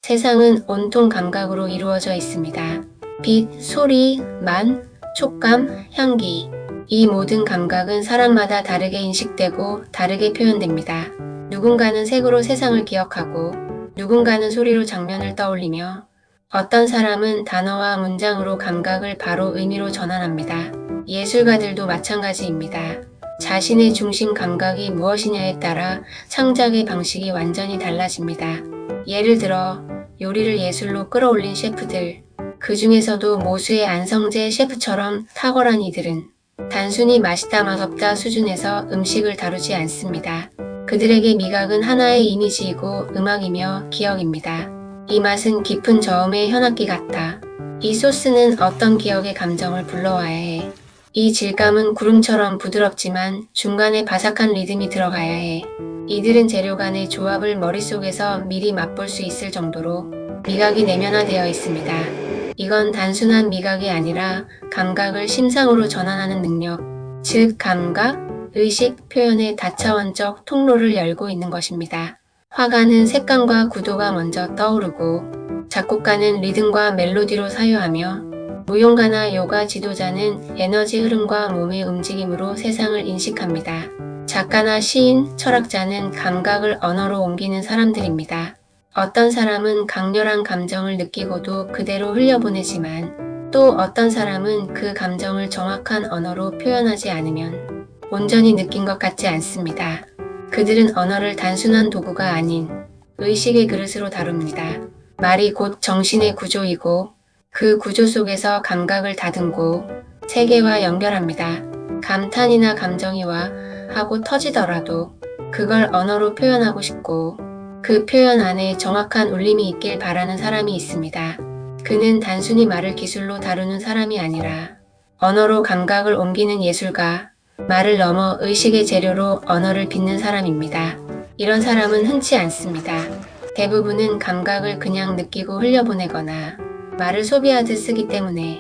세상은 온통 감각으로 이루어져 있습니다. 빛, 소리, 맛, 촉감, 향기. 이 모든 감각은 사람마다 다르게 인식되고 다르게 표현됩니다. 누군가는 색으로 세상을 기억하고 누군가는 소리로 장면을 떠올리며 어떤 사람은 단어와 문장으로 감각을 바로 의미로 전환합니다. 예술가들도 마찬가지입니다. 자신의 중심 감각이 무엇이냐에 따라 창작의 방식이 완전히 달라집니다. 예를 들어 요리를 예술로 끌어올린 셰프들, 그 중에서도 모수의 안성재 셰프처럼 탁월한 이들은 단순히 맛있다 맛없다 수준에서 음식을 다루지 않습니다. 그들에게 미각은 하나의 이미지이고 음악이며 기억입니다. 이 맛은 깊은 저음의 현악기 같다. 이 소스는 어떤 기억의 감정을 불러와야 해. 이 질감은 구름처럼 부드럽지만 중간에 바삭한 리듬이 들어가야 해. 이들은 재료 간의 조합을 머릿속에서 미리 맛볼 수 있을 정도로 미각이 내면화되어 있습니다. 이건 단순한 미각이 아니라 감각을 심상으로 전환하는 능력, 즉 감각, 의식, 표현의 다차원적 통로를 열고 있는 것입니다. 화가는 색감과 구도가 먼저 떠오르고 작곡가는 리듬과 멜로디로 사유하며 무용가나 요가 지도자는 에너지 흐름과 몸의 움직임으로 세상을 인식합니다. 작가나 시인, 철학자는 감각을 언어로 옮기는 사람들입니다. 어떤 사람은 강렬한 감정을 느끼고도 그대로 흘려보내지만 또 어떤 사람은 그 감정을 정확한 언어로 표현하지 않으면 온전히 느낀 것 같지 않습니다. 그들은 언어를 단순한 도구가 아닌 의식의 그릇으로 다룹니다. 말이 곧 정신의 구조이고 그 구조 속에서 감각을 다듬고 세계와 연결합니다. 감탄이나 감정이 와 하고 터지더라도 그걸 언어로 표현하고 싶고 그 표현 안에 정확한 울림이 있길 바라는 사람이 있습니다. 그는 단순히 말을 기술로 다루는 사람이 아니라 언어로 감각을 옮기는 예술가, 말을 넘어 의식의 재료로 언어를 빚는 사람입니다. 이런 사람은 흔치 않습니다. 대부분은 감각을 그냥 느끼고 흘려보내거나 말을 소비하듯 쓰기 때문에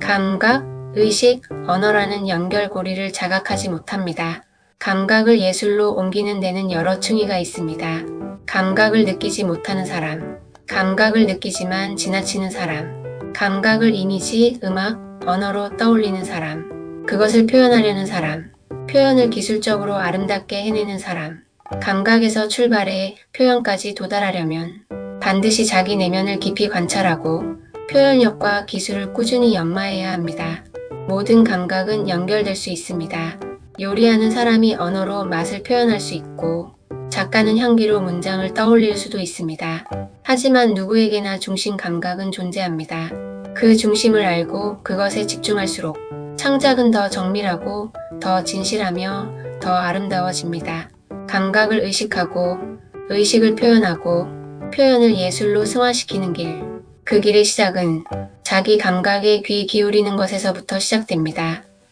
감각, 의식, 언어라는 연결고리를 자각하지 못합니다. 감각을 예술로 옮기는 데는 여러 층위가 있습니다. 감각을 느끼지 못하는 사람, 감각을 느끼지만 지나치는 사람, 감각을 이미지, 음악, 언어로 떠올리는 사람, 그것을 표현하려는 사람, 표현을 기술적으로 아름답게 해내는 사람, 감각에서 출발해 표현까지 도달하려면 반드시 자기 내면을 깊이 관찰하고 표현력과 기술을 꾸준히 연마해야 합니다. 모든 감각은 연결될 수 있습니다. 요리하는 사람이 언어로 맛을 표현할 수 있고 작가는 향기로 문장을 떠올릴 수도 있습니다. 하지만 누구에게나 중심 감각은 존재합니다. 그 중심을 알고 그것에 집중할수록 창작은 더 정밀하고 더 진실하며 더 아름다워집니다. 감각을 의식하고 의식을 표현하고 표현을 예술로 승화시키는 길. 그 길의 시작은 자기 감각에 귀 기울이는 것에서부터 시작됩니다.